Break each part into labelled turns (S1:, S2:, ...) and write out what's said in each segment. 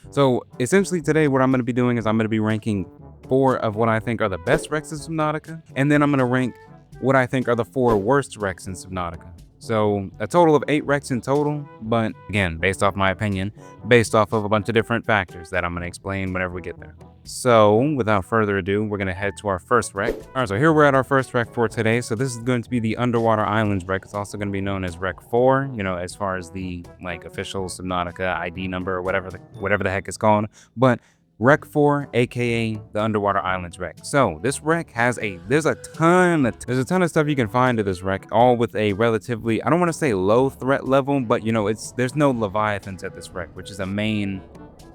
S1: So essentially today what I'm going to be doing is I'm going to be ranking 4 of what I think are the best wrecks in Subnautica, and then I'm going to rank what I think are the 4 worst wrecks in Subnautica. So a total of 8 wrecks in total, but again, based off my opinion, based off of a bunch of different factors that I'm going to explain whenever we get there. So without further ado, we're going to head to our first wreck. All right, so here we're at our first wreck for today. So this is going to be the Underwater Islands wreck. It's also going to be known as Wreck 4, you know, as far as the like official Subnautica ID number or whatever the heck it's called. But Wreck 4, aka the Underwater Islands wreck. So this wreck has there's a ton of stuff you can find to this wreck, all with a relatively, I don't want to say low threat level, but you know, there's no leviathans at this wreck, which is a main,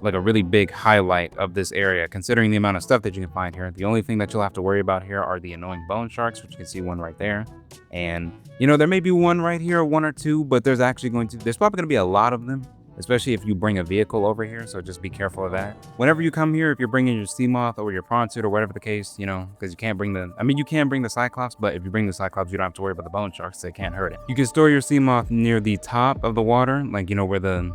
S1: like a really big highlight of this area, considering the amount of stuff that you can find here. The only thing that you'll have to worry about here are the annoying bone sharks, which you can see one right there. And you know, there may be one right here, one or two, but there's probably going to be a lot of them, especially if you bring a vehicle over here, so just be careful of that. Whenever you come here, if you're bringing your sea moth or your prawn suit or whatever the case, you know, because you can't bring you can bring the cyclops, but if you bring the cyclops, you don't have to worry about the bone sharks, so it can't hurt it. You can store your sea moth near the top of the water, like, you know, where the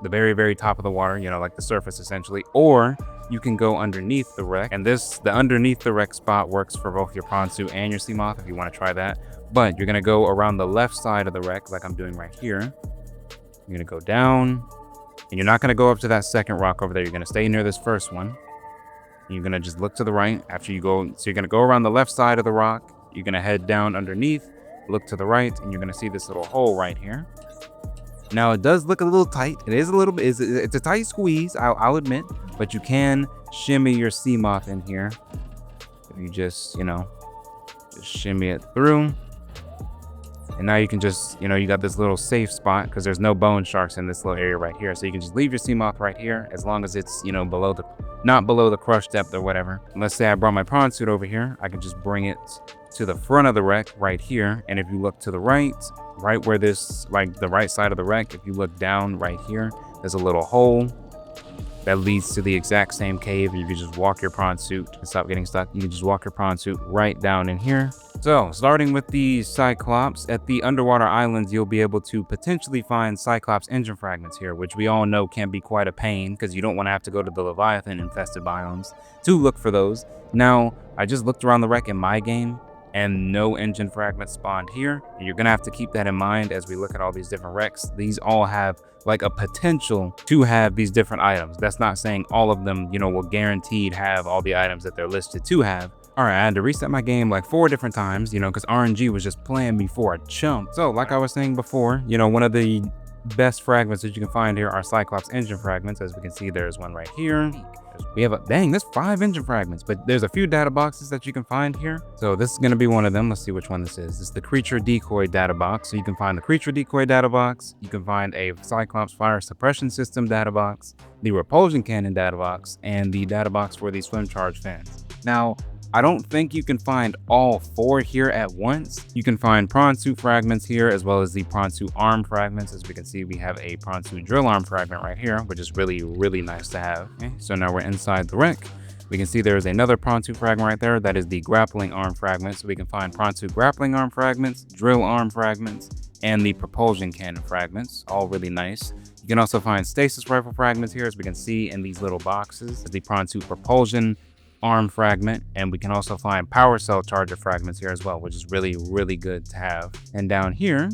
S1: very, very top of the water, you know, like the surface essentially, or you can go underneath the wreck, and the underneath the wreck spot works for both your prawn suit and your sea moth if you want to try that. But you're going to go around the left side of the wreck like I'm doing right here. You're gonna go down, and you're not gonna go up to that second rock over there. You're gonna stay near this first one. And you're gonna just look to the right after you go. So you're gonna go around the left side of the rock. You're gonna head down underneath, look to the right, and you're gonna see this little hole right here. Now it does look a little tight. It is a little bit. It's a tight squeeze, I'll admit, but you can shimmy your sea moth in here if you just shimmy it through. And now you can just, you got this little safe spot because there's no bone sharks in this little area right here. So you can just leave your sea moth right here as long as it's, not below the crush depth or whatever. And let's say I brought my prawn suit over here. I can just bring it to the front of the wreck right here. And if you look to the right where this, like the right side of the wreck, if you look down right here, there's a little hole that leads to the exact same cave. You can just walk your prawn suit and stop getting stuck. You can just walk your prawn suit right down in here. So starting with the Cyclops, at the Underwater Islands, you'll be able to potentially find Cyclops engine fragments here, which we all know can be quite a pain because you don't want to have to go to the Leviathan infested biomes to look for those. Now, I just looked around the wreck in my game and no engine fragments spawned here. And you're gonna have to keep that in mind as we look at all these different wrecks. These all have like a potential to have these different items. That's not saying all of them, will guaranteed have all the items that they're listed to have. All right, I had to reset my game like 4 different times, because RNG was just playing me for a chump. So like I was saying before, one of the best fragments that you can find here are Cyclops engine fragments. As we can see, there's one right here. We have there's 5 engine fragments, but there's a few data boxes that you can find here. So this is going to be one of them. Let's see which one this is. This is the creature decoy data box. So you can find the creature decoy data box. You can find a Cyclops fire suppression system data box, the repulsion cannon data box, and the data box for the swim charge fins. Now, I don't think you can find all 4 here at once. You can find prawn suit fragments here, as well as the prawn suit arm fragments. As we can see, we have a prawn suit drill arm fragment right here, which is really, really nice to have. Okay, so now we're inside the wreck. We can see there's another prawn suit fragment right there. That is the grappling arm fragment. So we can find prawn suit grappling arm fragments, drill arm fragments, and the propulsion cannon fragments, all really nice. You can also find stasis rifle fragments here, as we can see in these little boxes. There's the prawn suit propulsion arm fragment, and we can also find power cell charger fragments here as well, which is really, really good to have. And down here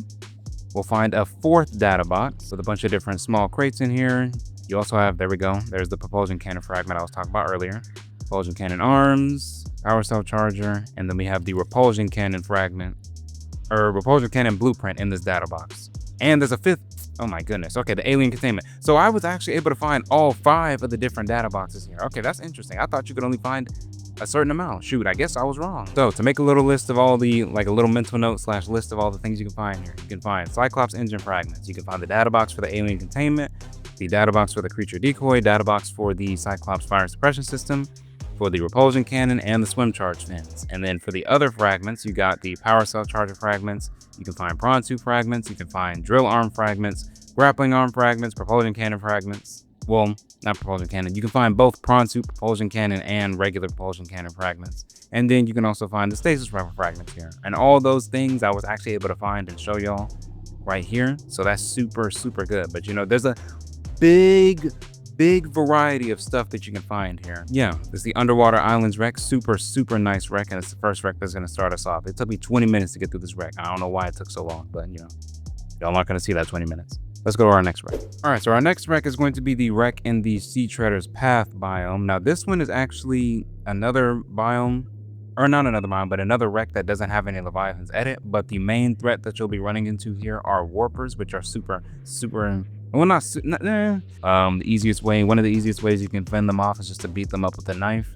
S1: we'll find a 4th data box with a bunch of different small crates in here. You also have, there we go, there's the propulsion cannon fragment I was talking about earlier, propulsion cannon arms, power cell charger, and then we have the repulsion cannon fragment or repulsion cannon blueprint in this data box. And there's a 5th. Oh my goodness. Okay, the alien containment. So I was actually able to find all 5 of the different data boxes here. Okay, that's interesting. I thought you could only find a certain amount. Shoot, I guess I was wrong. So to make a little list of all the, like a little mental note / list of all the things you can find here. You can find Cyclops engine fragments. You can find the data box for the alien containment, the data box for the creature decoy, data box for the Cyclops fire suppression system, for the repulsion cannon, and the swim charge fins. And then for the other fragments, you got the power cell charger fragments. You can find prawn suit fragments. You can find drill arm fragments, grappling arm fragments, propulsion cannon fragments. Well, not propulsion cannon. You can find both prawn suit propulsion cannon and regular propulsion cannon fragments. And then you can also find the stasis rifle fragments here. And all those things I was actually able to find and show y'all right here. So that's super, super good. But there's a big big variety of stuff that you can find here. Yeah, this is the Underwater Islands wreck. Super nice wreck, and it's the first wreck that's gonna start us off. It took me 20 minutes to get through this wreck. I don't know why it took so long, but you know, y'all not gonna see that 20 minutes. Let's go to our next wreck. All right, so our next wreck is going to be the wreck in the Sea Treader's Path biome. Now, this one is actually another biome, or not another biome, but another wreck that doesn't have any Leviathans at it. But the main threat that you'll be running into here are warpers, which are well, the easiest way, one of the easiest ways you can fend them off is just to beat them up with a knife.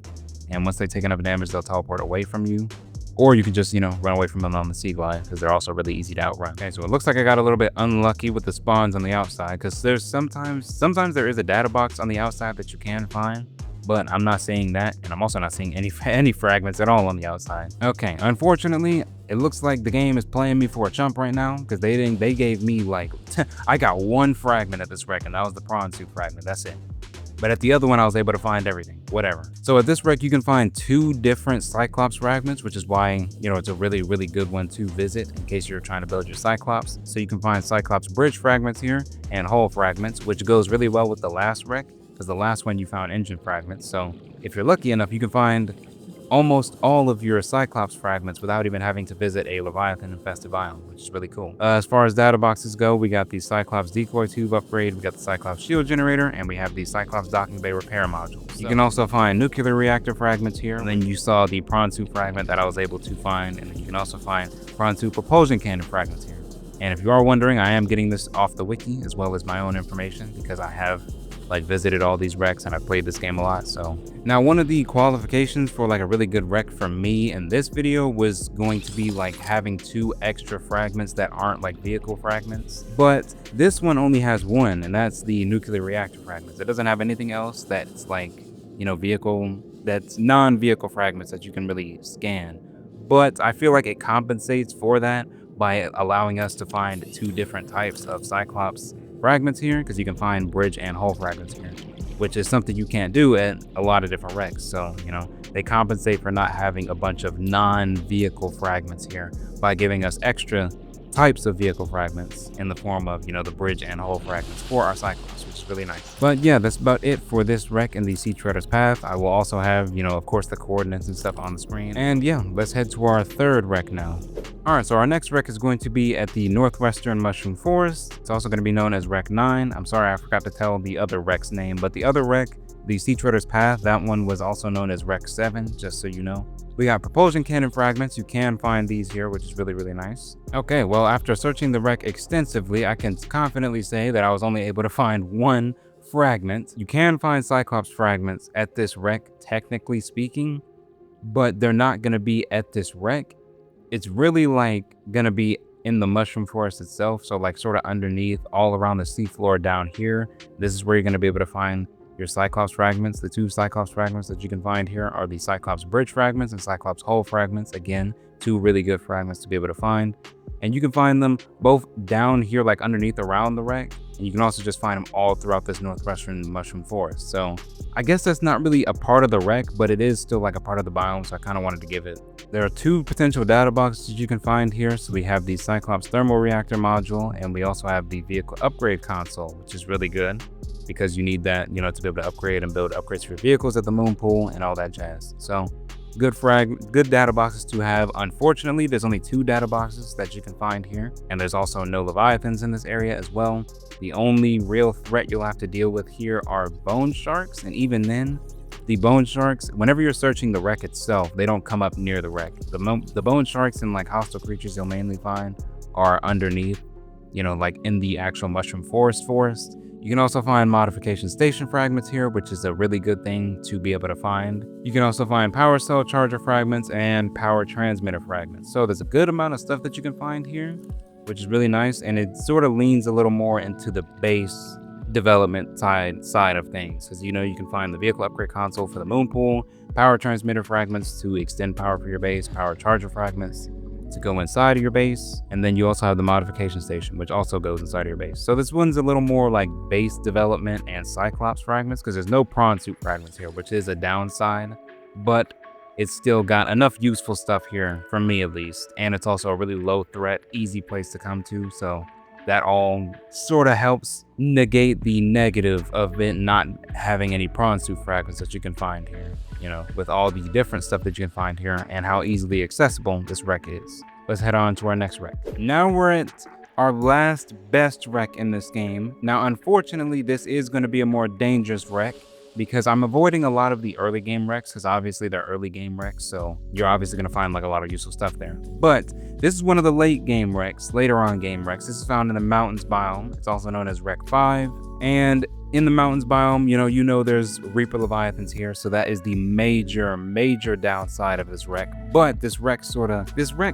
S1: And once they take enough damage, they'll teleport away from you. Or you can just, you know, run away from them on the sea glide, because they're also really easy to outrun. Okay, so it looks like I got a little bit unlucky with the spawns on the outside, because there's sometimes there is a data box on the outside that you can find, but I'm not seeing that, and I'm also not seeing any fragments at all on the outside. Okay, unfortunately, it looks like the game is playing me for a chump right now, because they gave me like, I got one fragment at this wreck, and that was the prawn suit fragment, that's it. But at the other one, I was able to find everything, whatever. So at this wreck, you can find 2 different Cyclops fragments, which is why, you know, it's a really good one to visit in case you're trying to build your Cyclops. So you can find Cyclops bridge fragments here and hull fragments, which goes really well with the last wreck, because the last one you found engine fragments. So if you're lucky enough, you can find almost all of your Cyclops fragments without even having to visit a Leviathan infested biome, which is really cool. As far as data boxes go, we got the Cyclops decoy tube upgrade, we got the Cyclops shield generator, and we have the Cyclops docking bay repair modules. You can also find nuclear reactor fragments here, and then you saw the prawn suit fragment that I was able to find, and then you can also find prawn suit propulsion cannon fragments here. And if you are wondering, I am getting this off the wiki as well as my own information, because I have like visited all these wrecks and I've played this game a lot. So now one of the qualifications for like a really good wreck for me in this video was going to be like having 2 extra fragments that aren't like vehicle fragments, but this one only has 1, and that's the nuclear reactor fragments. It doesn't have anything else that's like, you know, that's non-vehicle fragments that you can really scan, but I feel like it compensates for that by allowing us to find 2 different types of Cyclops fragments here, because you can find bridge and hull fragments here, which is something you can't do at a lot of different wrecks. So, you know, they compensate for not having a bunch of non-vehicle fragments here by giving us extra types of vehicle fragments in the form of, you know, the bridge and hull fragments for our Cyclops, which is really nice. But yeah, that's about it for this wreck in the Sea Treader's Path. I will also have, you know, of course, the coordinates and stuff on the screen. And yeah, let's head to our 3rd wreck now. All right, so our next wreck is going to be at the Northwestern Mushroom Forest. It's also going to be known as Wreck 9. I'm sorry, I forgot to tell the other wreck's name, but the other wreck, the Sea Treader's Path, that one was also known as Wreck 7, just so you know. We got propulsion cannon fragments. You can find these here, which is really nice. Okay, well, after searching the wreck extensively, I can confidently say that I was only able to find 1 fragment. You can find Cyclops fragments at this wreck, technically speaking, but they're not going to be at this wreck. It's really like going to be in the mushroom forest itself. So like sort of underneath, all around the seafloor down here. This is where you're going to be able to find your Cyclops fragments. The 2 Cyclops fragments that you can find here are the Cyclops bridge fragments and Cyclops hull fragments. Again, 2 really good fragments to be able to find. And you can find them both down here, like underneath around the wreck. And you can also just find them all throughout this Northwestern Mushroom Forest. So I guess that's not really a part of the wreck, but it is still like a part of the biome. So I kind of wanted to give it. There are 2 potential data boxes you can find here. So we have the Cyclops thermal reactor module, and we also have the vehicle upgrade console, which is really good because you need that, you know, to be able to upgrade and build upgrades for your vehicles at the moon pool and all that jazz. So good data boxes to have. Unfortunately, there's only 2 data boxes that you can find here, and there's also no Leviathans in this area as well. The only real threat you'll have to deal with here are bone sharks, and even then, the bone sharks, whenever you're searching the wreck itself, they don't come up near the wreck. The bone sharks and like hostile creatures you'll mainly find are underneath, you know, like in the actual mushroom forest. You can also find modification station fragments here, which is a really good thing to be able to find. You can also find power cell charger fragments and power transmitter fragments. So there's a good amount of stuff that you can find here, which is really nice. And it sort of leans a little more into the base development side of things. Because, you know, you can find the vehicle upgrade console for the moon pool, power transmitter fragments to extend power for your base, power charger fragments to go inside of your base, and then you also have the modification station, which also goes inside of your base. So this one's a little more like base development and Cyclops fragments, because there's no prawn suit fragments here, which is a downside, but it's still got enough useful stuff here, for me at least, and it's also a really low threat, easy place to come to. So that all sort of helps negate the negative of it not having any prawn suit fragments that you can find here, you know, with all the different stuff that you can find here and how easily accessible this wreck is. Let's head on to our next wreck. Now we're at our last best wreck in this game. Now, unfortunately, this is going to be a more dangerous wreck because I'm avoiding a lot of the early game wrecks because obviously they're early game wrecks, so you're obviously going to find like a lot of useful stuff there. But this is one of the late game wrecks, later on game wrecks. This is found in the mountains biome. It's also known as Wreck 5. And in the mountains biome, you know there's Reaper Leviathans here, so that is the major downside of this wreck. But this wreck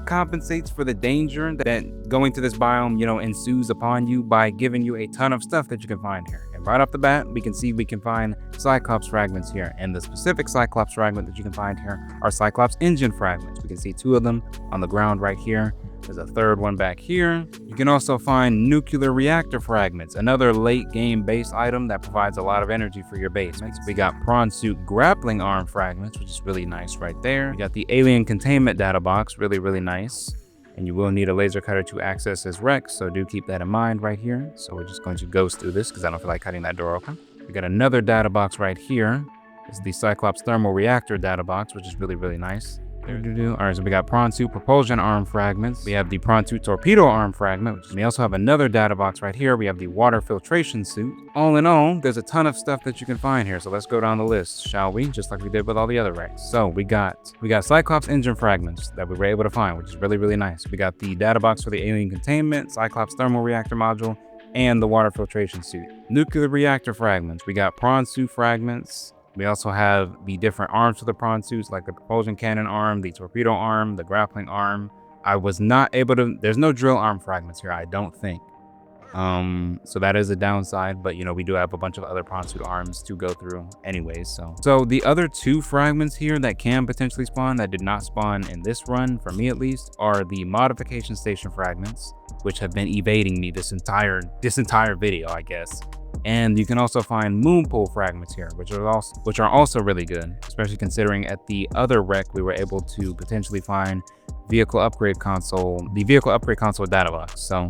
S1: compensates for the danger that going to this biome, ensues upon you by giving you a ton of stuff that you can find here. And right off the bat, we can see we can find Cyclops fragments here, and the specific Cyclops fragment that you can find here are Cyclops engine fragments. We can see 2 of them on the ground right here. There's a 3rd one back here. You can also find nuclear reactor fragments, another late game base item that provides a lot of energy for your base. We got prawn suit grappling arm fragments, which is really nice right there. We got the alien containment data box, really nice. And you will need a laser cutter to access this wreck, so do keep that in mind right here. So we're just going to ghost through this because I don't feel like cutting that door open. We got another data box right here. It's the Cyclops thermal reactor data box, which is really nice. All right, so we got prawn suit propulsion arm fragments. We have the prawn suit torpedo arm fragment. We also have another data box right here. We have the water filtration suit. All in all, there's a ton of stuff that you can find here. So let's go down the list, shall we? Just like we did with all the other wrecks. So we got Cyclops engine fragments that we were able to find, which is really nice. We got the data box for the alien containment, Cyclops thermal reactor module, and the water filtration suit. Nuclear reactor fragments. We got prawn suit fragments. We also have the different arms for the prawn suits, like the propulsion cannon arm, the torpedo arm, the grappling arm. I was not able to, there's no drill arm fragments here, I don't think. So that is a downside, but we do have a bunch of other prawn suit arms to go through anyways. So the other 2 fragments here that can potentially spawn that did not spawn in this run, for me at least, are the modification station fragments, which have been evading me this entire video, I guess. And you can also find moon pool fragments here, which are also really good, especially considering at the other wreck we were able to potentially find the vehicle upgrade console data box. So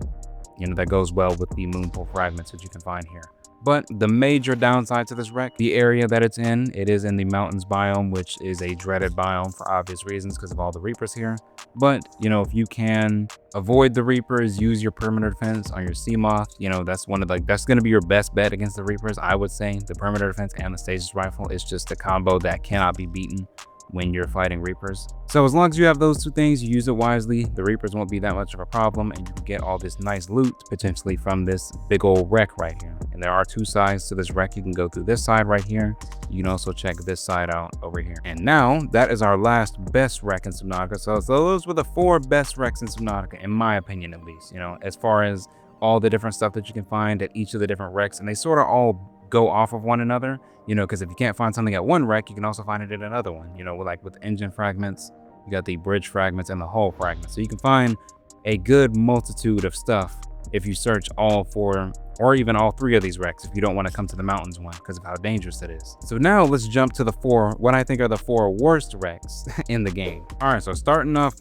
S1: that goes well with the moon pool fragments that you can find here. But the major downside to this wreck, the area that it's in, it is in the mountains biome, which is a dreaded biome for obvious reasons because of all the Reapers here. But, if you can avoid the Reapers, use your perimeter defense on your Seamoth, that's going to be your best bet against the Reapers, I would say. The perimeter defense and the stasis rifle is just a combo that cannot be beaten when you're fighting Reapers. So as long as you have those 2 things, you use it wisely, the Reapers won't be that much of a problem, and you can get all this nice loot potentially from this big old wreck right here. And there are 2 sides to this wreck. You can go through this side right here. You can also check this side out over here. And now that is our last best wreck in Subnautica. So those were the 4 best wrecks in Subnautica, in my opinion at least, as far as all the different stuff that you can find at each of the different wrecks, and they sort of all go off of one another, because if you can't find something at one wreck, you can also find it in another one, like with engine fragments, you got the bridge fragments and the hull fragments. So you can find a good multitude of stuff if you search all 4 or even all 3 of these wrecks if you don't want to come to the mountains one because of how dangerous it is. So now let's jump to what I think are the 4 worst wrecks in the game. All right, so starting off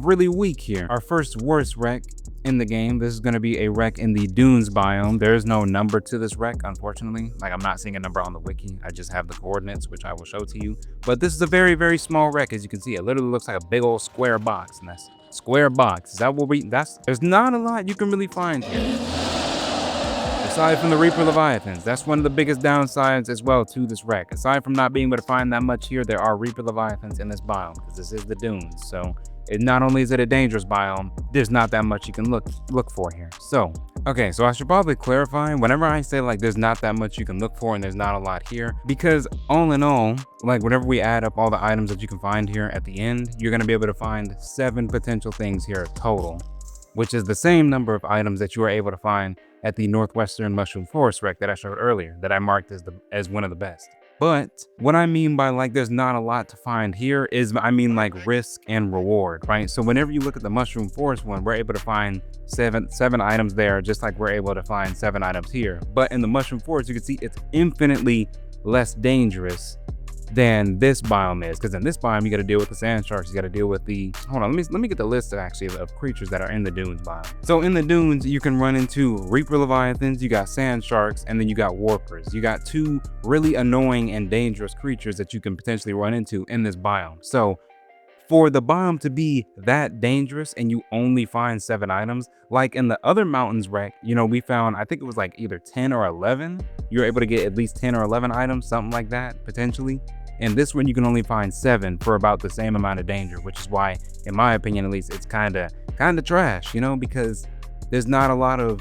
S1: really weak here. Our first worst wreck in the game, this is going to be a wreck in the dunes biome. There is no number to this wreck, unfortunately. Like, I'm not seeing a number on the wiki. I just have the coordinates, which I will show to you. But this is a very small wreck. As you can see, it literally looks like a big old square box, and that's square box. Is that what there's not a lot you can really find here. Aside from the Reaper Leviathans, that's one of the biggest downsides as well to this wreck. Aside from not being able to find that much here, there are Reaper Leviathans in this biome because this is the dunes. So not only is it a dangerous biome, there's not that much you can look for here. So, okay, so I should probably clarify whenever I say like there's not that much you can look for and there's not a lot here, because all in all, like whenever we add up all the items that you can find here at the end, you're going to be able to find 7 potential things here total, which is the same number of items that you were able to find at the Northwestern Mushroom Forest wreck that I showed earlier, that I marked as one of the best. But what I mean by like there's not a lot to find here is I mean like risk and reward, right? So whenever you look at the Mushroom Forest one, we're able to find seven items there, just like we're able to find 7 items here. But in the Mushroom Forest, you can see it's infinitely less dangerous than this biome is, because in this biome you got to deal with the sand sharks, you got to deal with the, hold on, let me get the list of actually of creatures that are in the dunes biome. So in the dunes you can run into reaper leviathans, you got sand sharks, and then you got warpers. You got two really annoying and dangerous creatures that you can potentially run into in this biome. So for the biome to be that dangerous and you only find 7 items, like in the other mountains wreck, you know, we found, I think it was like either 10 or 11. You're able to get at least 10 or 11 items, something like that, potentially. And this one, you can only find 7 for about the same amount of danger, which is why, in my opinion, at least, it's kind of trash, you know, because there's not a lot of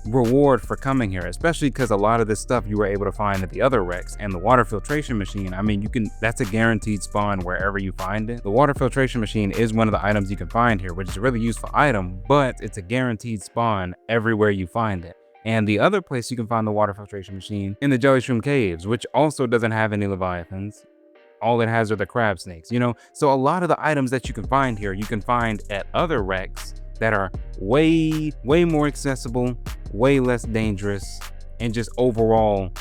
S1: reward for coming here, especially because a lot of this stuff you were able to find at the other wrecks. And the water filtration machine, I mean, that's a guaranteed spawn wherever you find it. The water filtration machine is one of the items you can find here, which is a really useful item, but it's a guaranteed spawn everywhere you find it. And the other place you can find the water filtration machine in the Jellyshroom Caves, which also doesn't have any leviathans. All it has are the crab snakes, you know? So a lot of the items that you can find here, you can find at other wrecks that are way more accessible, way less dangerous, and just overall,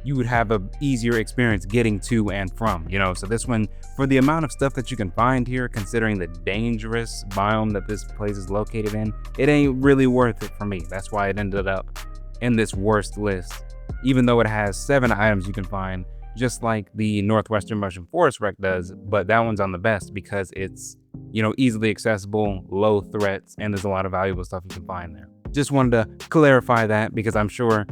S1: you would have a easier experience getting to and from, you know? So this one, for the amount of stuff that you can find here, considering the dangerous biome that this place is located in, it ain't really worth it for me. That's why it ended up in this worst list, even though it has 7 items you can find, just like the Northwestern Russian Forest wreck does, but that one's on the best because it's, you know, easily accessible, low threats, and there's a lot of valuable stuff you can find there. Just wanted to clarify that because I'm sure,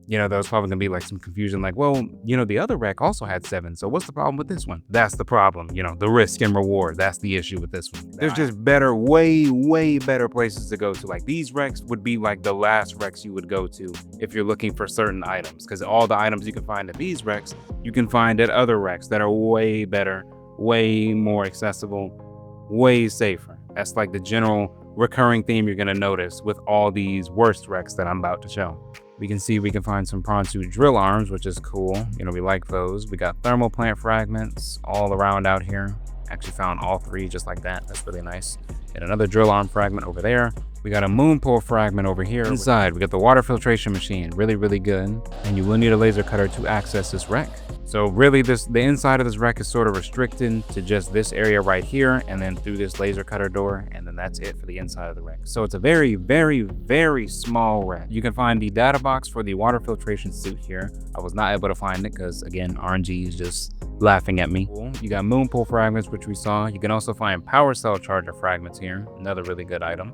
S1: you know, there's probably gonna be like some confusion, like, well, you know, the other wreck also had 7, so what's the problem with this one? That's the problem, you know, the risk and reward. That's the issue with this one. There's just better, way better places to go to. Like these wrecks would be like the last wrecks you would go to if you're looking for certain items, because all the items you can find at these wrecks, you can find at other wrecks that are way better, way more accessible, way safer. That's like the general recurring theme you're gonna notice with all these worst wrecks that I'm about to show. We can see we can find some Pronsu drill arms, which is cool. You know, we like those. We got thermal plant fragments all around out here. Actually found all 3 just like that. That's really nice. And another drill arm fragment over there. We got a moon pole fragment over here. Inside, we got the water filtration machine, really good. And you will need a laser cutter to access this wreck. So really the inside of this wreck is sort of restricted to just this area right here, and then through this laser cutter door, and then that's it for the inside of the wreck. So it's a very small wreck. You can find the data box for the water filtration suit here. I was not able to find it because, again, RNG is just laughing at me. You got moon pole fragments, which we saw. You can also find power cell charger fragments here, another really good item.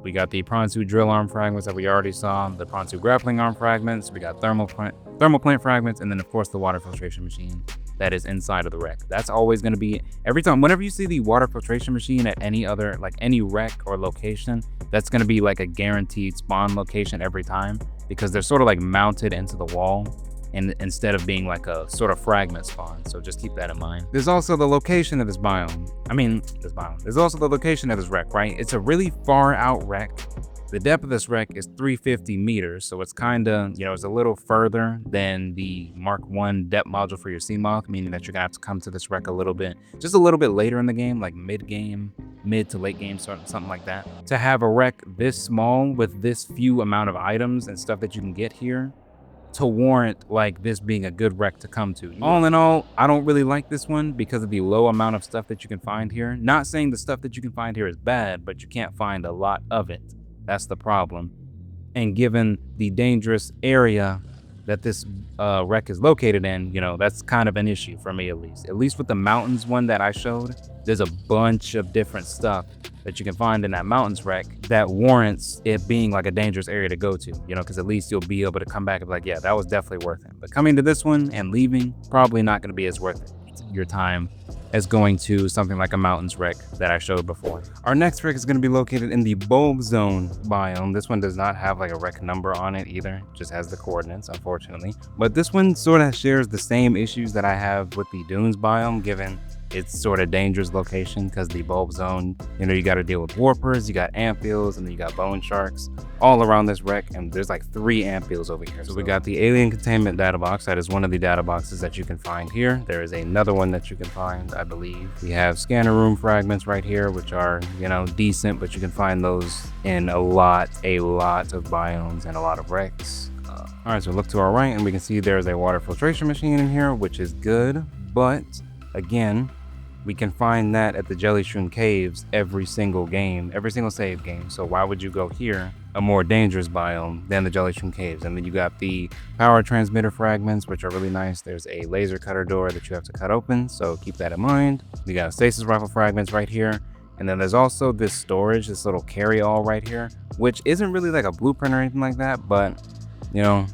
S1: We got the Pronsu drill arm fragments that we already saw, the Pronsu grappling arm fragments, we got thermal plant fragments, and then of course the water filtration machine that is inside of the wreck. That's always going to be, every time, whenever you see the water filtration machine at any other, like any wreck or location, that's going to be like a guaranteed spawn location every time, because they're sort of like mounted into the wall, and instead of being like a sort of fragment spawn. So just keep that in mind. There's also the location of this biome. There's also the location of this wreck, right? It's a really far out wreck. The depth of this wreck is 350 meters. So it's kind of, you know, it's a little further than the Mark 1 depth module for your Seamoth, meaning that you're gonna have to come to this wreck a little bit later in the game, like mid to late game, something like that. To have a wreck this small with this few amount of items and stuff that you can get here, to warrant like this being a good wreck to come to. All in all, I don't really like this one because of the low amount of stuff that you can find here. Not saying the stuff that you can find here is bad, but you can't find a lot of it. That's the problem. And given the dangerous area that this wreck is located in, you know, that's kind of an issue for me, at least with the mountains one that I showed. There's a bunch of different stuff that you can find in that mountains wreck that warrants it being like a dangerous area to go to, you know, because at least you'll be able to come back and be like, yeah, that was definitely worth it. But coming to this one and leaving, probably not going to be as worth it your time as going to something like a mountains wreck that I showed before. Our next wreck is going to be located in the bulb zone biome. This one does not have like a wreck number on it either, just has the coordinates, unfortunately. But this one sort of shares the same issues that I have with the dunes biome, given its sort of dangerous location, because the bulb zone, you know, you got to deal with warpers, you got amphiles, and then you got bone sharks all around this wreck, and there's like 3 amphiles over here. So we got the alien containment data box. That is one of the data boxes that you can find here. There is another one that you can find, I believe. We have scanner room fragments right here, which are, you know, decent, but you can find those in a lot of biomes and a lot of wrecks. All right, so look to our right and we can see there's a water filtration machine in here, which is good, but again, we can find that at the Jellyshroom Caves every single game, every single save game. So why would you go here, a more dangerous biome than the Jellyshroom Caves? And then you got the power transmitter fragments, which are really nice. There's a laser cutter door that you have to cut open, so keep that in mind. We got stasis rifle fragments right here. And then there's also this storage, this little carry-all right here, which isn't really like a blueprint or anything like that, but you know,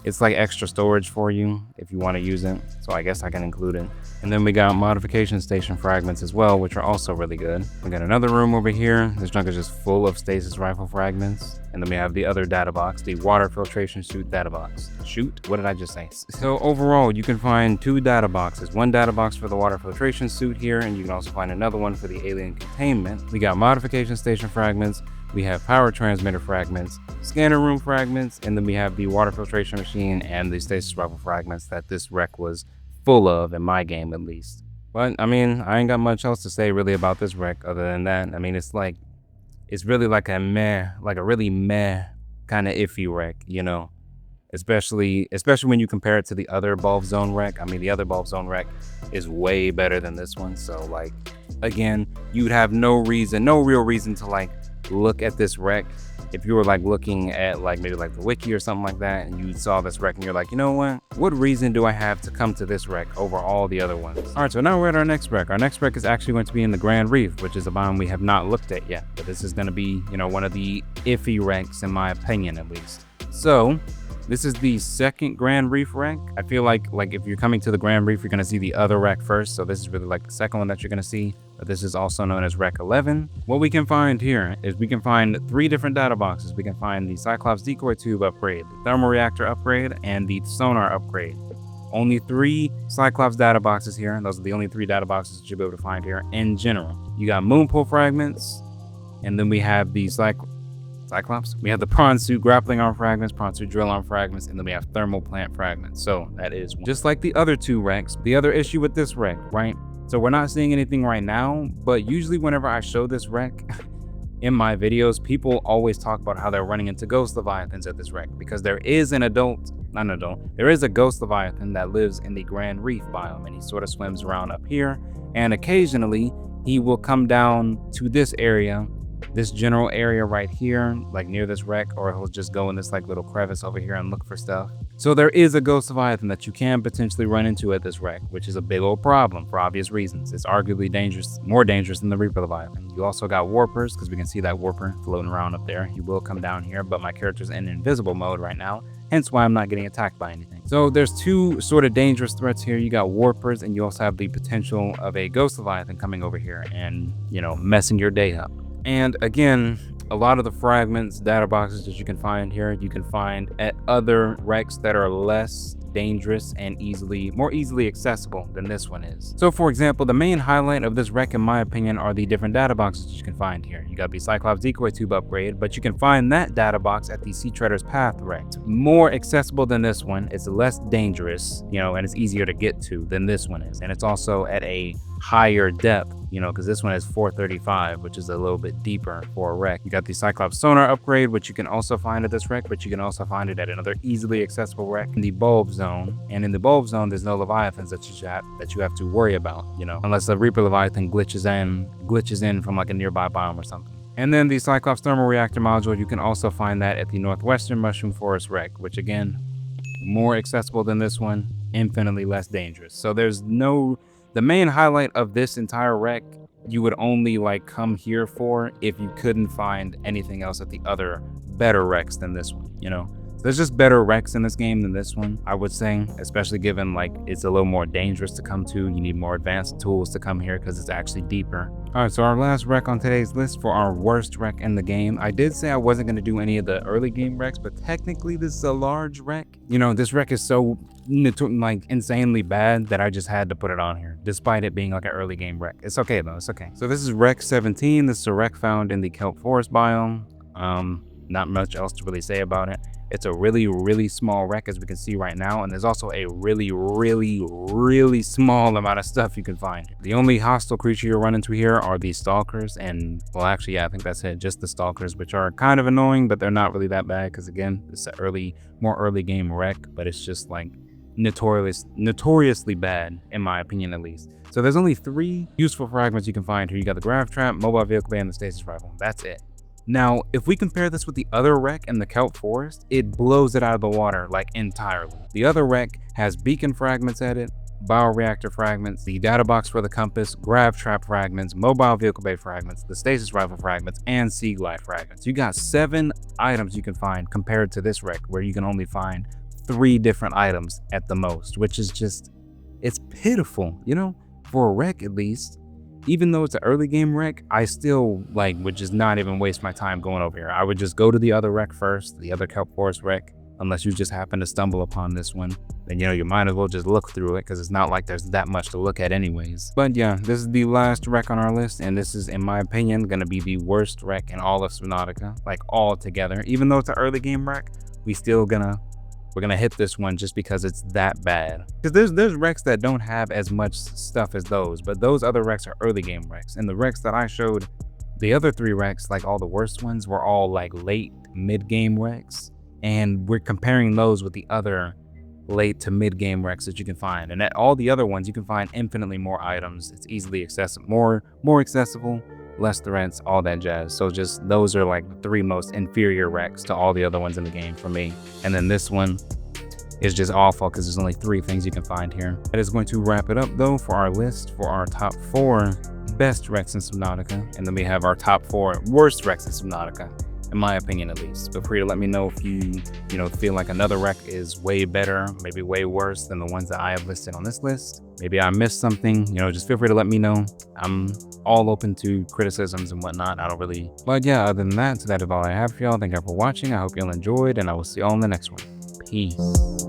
S1: it's like extra storage for you if you want to use it. So I guess I can include it. And then we got modification station fragments as well, which are also really good. We got another room over here. This junk is just full of stasis rifle fragments. And then we have the other data box, the water filtration chute data box. Shoot, what did I just say? So overall, you can find 2 data boxes. One data box for the water filtration suit here, and you can also find another one for the alien containment. We got modification station fragments. We have power transmitter fragments, scanner room fragments, and then we have the water filtration machine and the stasis rifle fragments that this wreck was full of, in my game at least. But I mean, I ain't got much else to say really about this wreck other than that. I mean, it's really like a meh, like a really meh kind of iffy wreck, you know, especially when you compare it to the other Bulb Zone wreck. I mean, the other Bulb Zone wreck is way better than this one. So like, again, you'd have no real reason to like look at this wreck if you were like looking at like maybe like the wiki or something like that, and you saw this wreck and you're like, you know what reason do I have to come to this wreck over all the other ones? All right, so now we're at our next wreck. Our next wreck is actually going to be in the Grand Reef, which is a biome we have not looked at yet, but this is going to be, you know, one of the iffy wrecks in my opinion at least. So this is the second Grand Reef wreck. I feel like if you're coming to the Grand Reef, you're going to see the other wreck first. So this is really like the second one that you're going to see. But this is also known as Wreck 11. What we can find here is we can find 3 different data boxes. We can find the Cyclops decoy tube upgrade, the thermal reactor upgrade, and the sonar upgrade. Only 3 Cyclops data boxes here. And those are the only 3 data boxes that you'll be able to find here in general. You got moonpool fragments, and then we have the Cyclops. We have the prawn suit grappling arm fragments, prawn suit drill arm fragments, and then we have thermal plant fragments. So that is just like the other 2 wrecks. The other issue with this wreck, right? So we're not seeing anything right now, but usually whenever I show this wreck in my videos, people always talk about how they're running into ghost leviathans at this wreck, because there is there is a ghost leviathan that lives in the Grand Reef biome, and he sort of swims around up here, and occasionally he will come down to this area, this general area right here, like near this wreck, or he'll just go in this like little crevice over here and look for stuff. So there is a ghost leviathan that you can potentially run into at this wreck, which is a big old problem for obvious reasons. It's arguably dangerous, more dangerous than the Reaper Leviathan. You also got warpers, because we can see that warper floating around up there. He will come down here, but my character's in invisible mode right now, hence why I'm not getting attacked by anything. So there's 2 sort of dangerous threats here. You got warpers, and you also have the potential of a ghost leviathan coming over here and, you know, messing your day up. And again, a lot of the fragments, data boxes that you can find here, you can find at other wrecks that are less dangerous and more easily accessible than this one is. So for example, the main highlight of this wreck in my opinion are the different data boxes you can find here. You got the Cyclops decoy tube upgrade, but you can find that data box at the Sea Treader's Path wreck. It's more accessible than this one. It's less dangerous, you know, and it's easier to get to than this one is. And it's also at a higher depth, you know, because this one is 435, which is a little bit deeper for a wreck. You got the Cyclops sonar upgrade, which you can also find at this wreck, but you can also find it at another easily accessible wreck in the Bulb Zone. And in the Bulb Zone, there's no Leviathans that you have to worry about, you know, unless the Reaper Leviathan glitches in from like a nearby biome or something. And then the Cyclops thermal reactor module, you can also find that at the Northwestern Mushroom Forest wreck, which again, more accessible than this one, infinitely less dangerous. So the main highlight of this entire wreck, you would only like come here for if you couldn't find anything else at the other better wrecks than this one, you know? So there's just better wrecks in this game than this one, I would say, especially given like it's a little more dangerous to come to. You need more advanced tools to come here because it's actually deeper. All right, so our last wreck on today's list for our worst wreck in the game. I did say I wasn't going to do any of the early game wrecks, but technically this is a large wreck. You know, this wreck is so like insanely bad that I just had to put it on here, despite it being like an early game wreck. It's okay though, it's okay. So this is Wreck 17. This is a wreck found in the Kelp Forest biome. Not much else to really say about it. It's a really small wreck, as we can see right now, and there's also a really small amount of stuff you can find. The only hostile creature you'll run into here are the stalkers, and well, actually, yeah, I think that's it, just the stalkers, which are kind of annoying, but they're not really that bad because again, it's an more early game wreck, but it's just like notoriously bad, in my opinion at least. So there's only 3 useful fragments you can find here. You got the grav trap, mobile vehicle bay, and the stasis rifle. That's it. Now, if we compare this with the other wreck and the kelp forest, it blows it out of the water like entirely. The other wreck has beacon fragments at it, bioreactor fragments, the data box for the compass, grav trap fragments, mobile vehicle bay fragments, the stasis rifle fragments, and sea glide fragments. You got 7 items you can find compared to this wreck where you can only find 3 different items at the most, which is just, it's pitiful, you know, for a wreck at least. Even though it's an early game wreck, I still would just not even waste my time going over here. I would just go to the other wreck first, the other kelp forest wreck, unless you just happen to stumble upon this one. Then, you know, you might as well just look through it because it's not like there's that much to look at anyways. But yeah, this is the last wreck on our list, and this is, in my opinion, gonna be the worst wreck in all of Subnautica, like all together. Even though it's an early game wreck, we're gonna hit this one just because it's that bad. Because there's wrecks that don't have as much stuff as those, but those other wrecks are early game wrecks. And the wrecks that I showed, the other 3 wrecks, like all the worst ones, were all like late mid-game wrecks. And we're comparing those with the other late to mid-game wrecks that you can find. And at all the other ones, you can find infinitely more items. It's easily accessible, more accessible, less threats, all that jazz. So just those are like the 3 most inferior wrecks to all the other ones in the game for me. And then this one is just awful because there's only 3 things you can find here. That is going to wrap it up though for our list for our top 4 best wrecks in Subnautica. And then we have our top 4 worst wrecks in Subnautica, in my opinion at least. Feel free to let me know if you feel like another wreck is way better, maybe way worse than the ones that I have listed on this list. Maybe I missed something, just feel free to let me know. I'm all open to criticisms and whatnot. But yeah, other than that, so that is all I have for y'all. Thank you for watching. I hope y'all enjoyed, and I will see y'all in the next one. Peace.